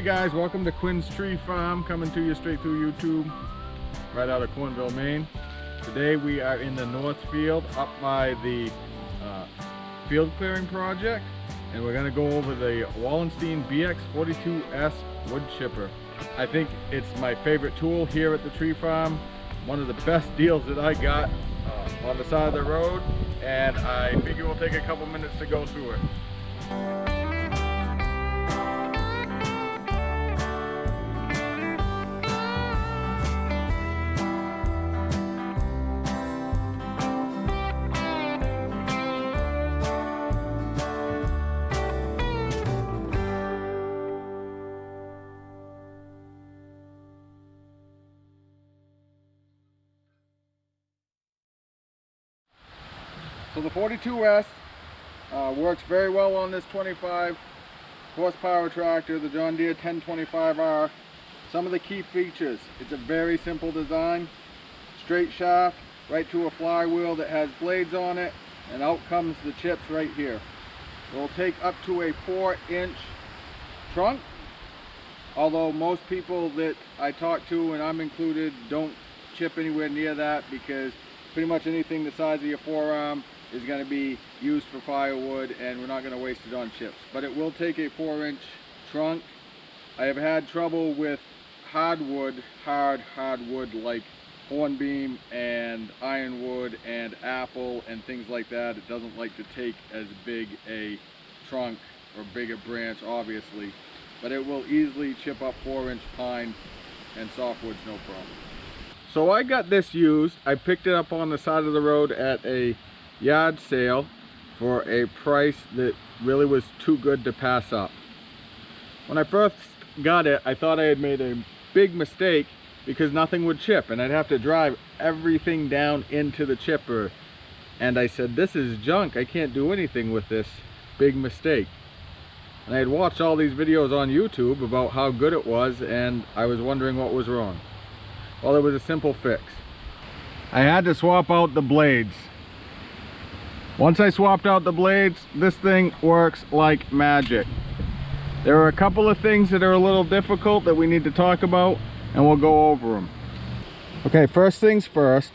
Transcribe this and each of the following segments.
Hey guys, welcome to Quinn's Tree Farm, coming to you straight through YouTube, right out of Quinville, Maine. Today we are in the North Field, up by the field clearing project, and we're going to go over the Wallenstein BX42S wood chipper. I think it's my favorite tool here at the tree farm, one of the best deals that I got on the side of the road, and I figure we'll take a couple minutes to go through it. So the 42S works very well on this 25 horsepower tractor, the John Deere 1025R. Some of the key features: it's a very simple design, straight shaft, right to a flywheel that has blades on it, and out comes the chips right here. It will take up to a 4-inch trunk, although most people that I talk to, and I'm included, don't chip anywhere near that, because pretty much anything the size of your forearm is going to be used for firewood, and we're not going to waste it on chips. But it will take a 4-inch trunk. I have had trouble with hardwood, hardwood like hornbeam and ironwood and apple and things like that. It doesn't like to take as big a trunk or big a branch, obviously, but it will easily chip up 4-inch pine and softwoods, no problem. So I got this used. I picked it up on the side of the road at a yard sale for a price that really was too good to pass up. When I first got it, I thought I had made a big mistake because nothing would chip, and I'd have to drive everything down into the chipper, and I said, this is junk, I can't do anything with this big mistake. And I had watched all these videos on YouTube about how good it was, and I was wondering what was wrong. Well, it was a simple fix. I had to swap out the blades. Once I swapped out the blades, this thing works like magic. There are a couple of things that are a little difficult that we need to talk about, and we'll go over them. Okay, first things first,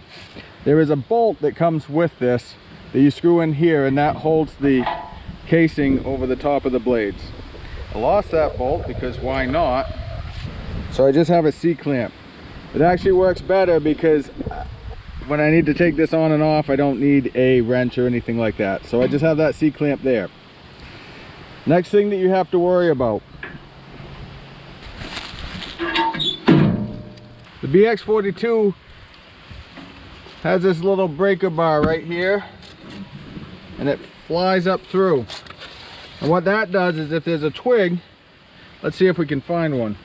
there is a bolt that comes with this that you screw in here, and that holds the casing over the top of the blades. I lost that bolt because why not? So I just have a C-clamp. It actually works better because when I need to take this on and off, I don't need a wrench or anything like that. So I just have that C-clamp there. Next thing that you have to worry about. The BX42 has this little breaker bar right here, and it flies up through. And what that does is, if there's a twig, let's see if we can find one.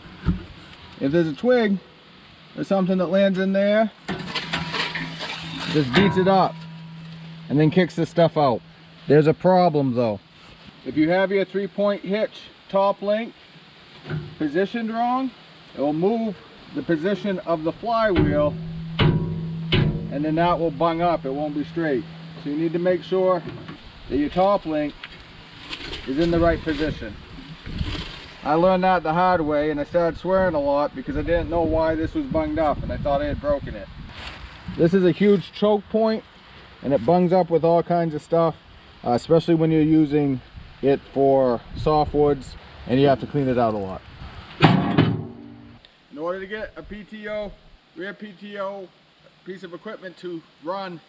If there's a twig or something that lands in there, just beats it up and then kicks the stuff out. There's a problem though. If you have your 3-point hitch top link positioned wrong, it will move the position of the flywheel, and then that will bung up. It won't be straight. So you need to make sure that your top link is in the right position. I learned that the hard way, and I started swearing a lot because I didn't know why this was bunged up, and I thought I had broken it. This is a huge choke point, and it bungs up with all kinds of stuff, especially when you're using it for softwoods, and you have to clean it out a lot. In order to get a PTO, rear PTO piece of equipment to run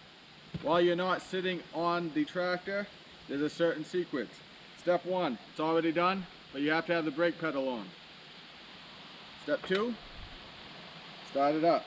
while you're not sitting on the tractor, there's a certain sequence. Step 1, it's already done, but you have to have the brake pedal on. Step 2, start it up.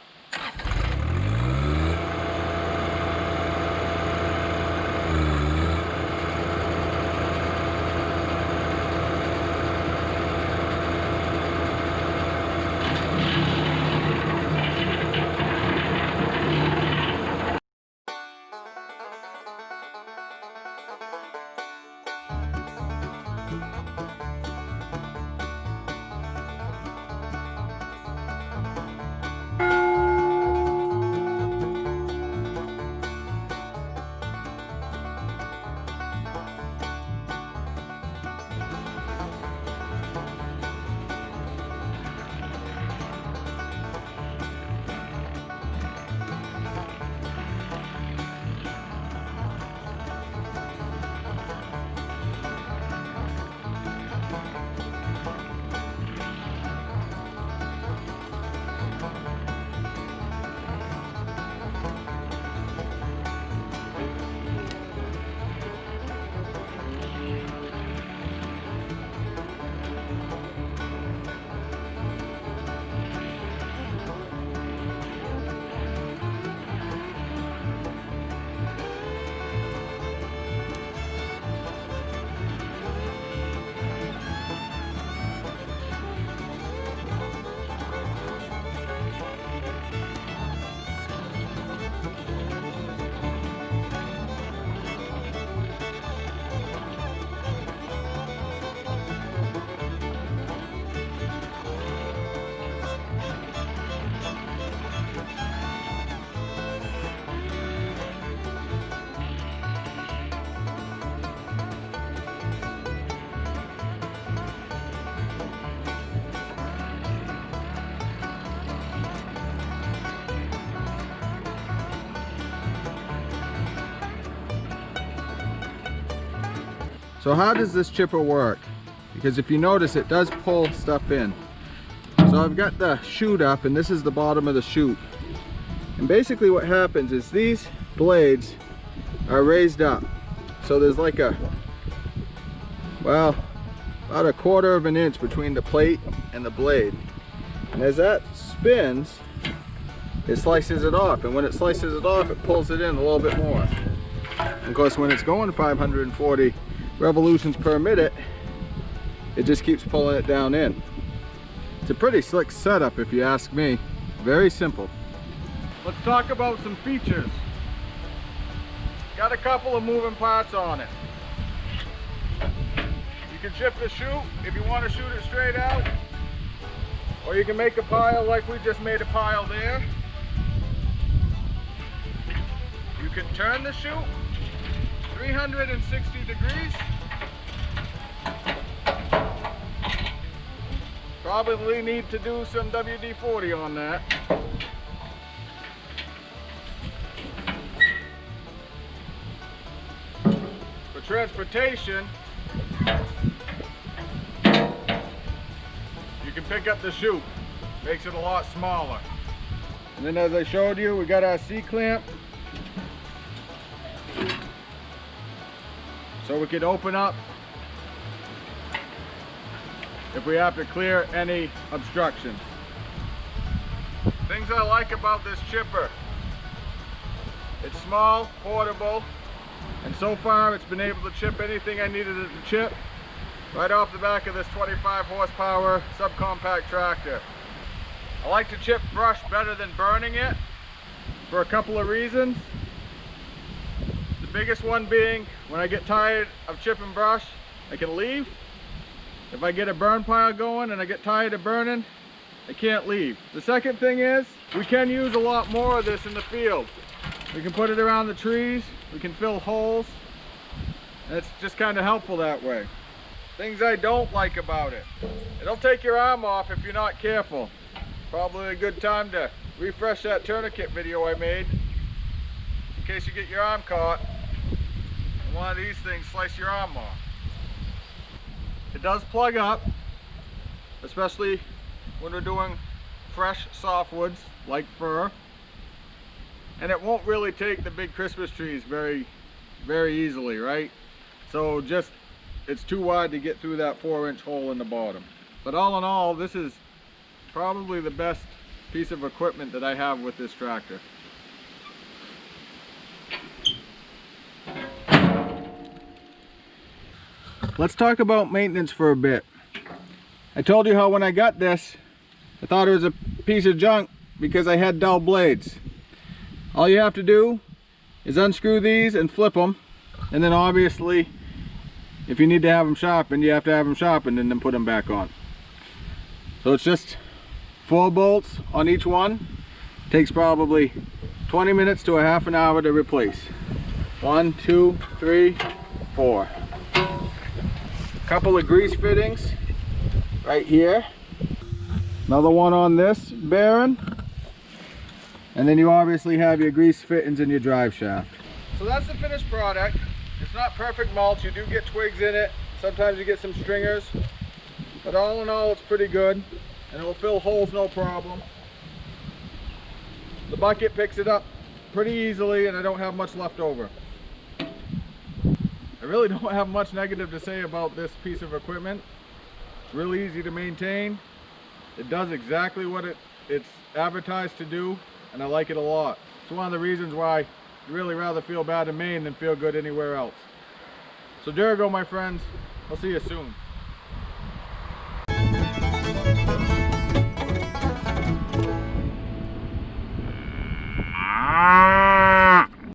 So how does this chipper work? Because if you notice, it does pull stuff in. So I've got the chute up, and this is the bottom of the chute. And basically what happens is these blades are raised up. So there's like a, well, about 1/4 of an inch between the plate and the blade. And as that spins, it slices it off. And when it slices it off, it pulls it in a little bit more. And of course, when it's going 540 revolutions per minute, it just keeps pulling it down in. It's a pretty slick setup if you ask me. Very simple. Let's talk about some features. Got a couple of moving parts on it. You can shift the chute if you want to shoot it straight out, or you can make a pile like we just made a pile there. You can turn the chute 360 degrees. Probably need to do some WD-40 on that. For transportation, you can pick up the chute. Makes it a lot smaller. And then, as I showed you, we got our C-clamp. So we can open up if we have to clear any obstructions. Things I like about this chipper: it's small, portable, and so far it's been able to chip anything I needed it to chip right off the back of this 25 horsepower subcompact tractor. I like to chip brush better than burning it for a couple of reasons. The biggest one being, when I get tired of chipping brush, I can leave. If I get a burn pile going and I get tired of burning, I can't leave. The second thing is, we can use a lot more of this in the field. We can put it around the trees, we can fill holes, and it's just kind of helpful that way. Things I don't like about it: it'll take your arm off if you're not careful. Probably a good time to refresh that tourniquet video I made, in case you get your arm caught and one of these things slice your arm off. It does plug up, especially when we're doing fresh softwoods like fir, and it won't really take the big Christmas trees very easily, right? So just, it's too wide to get through that 4-inch hole in the bottom. But all in all, this is probably the best piece of equipment that I have with this tractor. Let's talk about maintenance for a bit. I told you how when I got this, I thought it was a piece of junk because I had dull blades. All you have to do is unscrew these and flip them, and then obviously if you need to have them sharpened, you have to have them sharpened and then put them back on. So it's just 4 bolts on each one. Takes probably 20 minutes to a half an hour to replace. 1, 2, 3, 4. Couple of grease fittings right here. Another one on this bearing. And then you obviously have your grease fittings in your drive shaft. So that's the finished product. It's not perfect mulch. You do get twigs in it. Sometimes you get some stringers. But all in all, it's pretty good. And it will fill holes no problem. The bucket picks it up pretty easily, and I don't have much left over. I really don't have much negative to say about this piece of equipment. It's really easy to maintain. It does exactly what it's advertised to do, and I like it a lot. It's one of the reasons why I'd really rather feel bad in Maine than feel good anywhere else. So there you go, my friends. I'll see you soon.